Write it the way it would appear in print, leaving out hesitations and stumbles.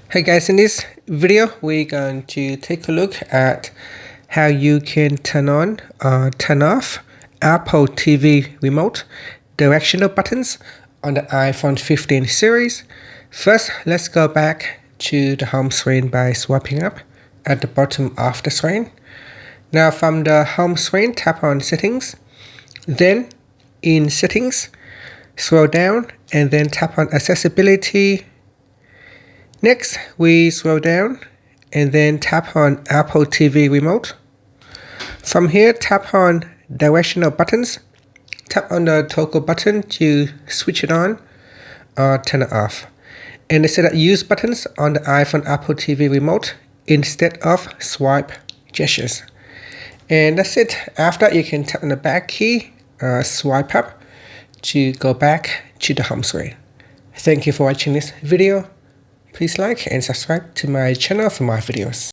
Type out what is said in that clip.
Hey guys, in this video we're going to take a look at how you can turn on or turn off Apple TV remote directional buttons on the iPhone 15 series. First, let's go back to the home screen by swiping up at the bottom of the screen. Now from the home screen, tap on Settings, then in Settings, scroll down and then tap on Accessibility. Next, we scroll down and then tap on Apple TV Remote. From here, tap on Directional Buttons. Tap on the toggle button to switch it on or turn it off. And set up Use buttons on the iPhone Apple TV Remote instead of swipe gestures. And that's it. After, you can tap on the back key, swipe up to go back to the home screen. Thank you for watching this video. Please like and subscribe to my channel for more videos.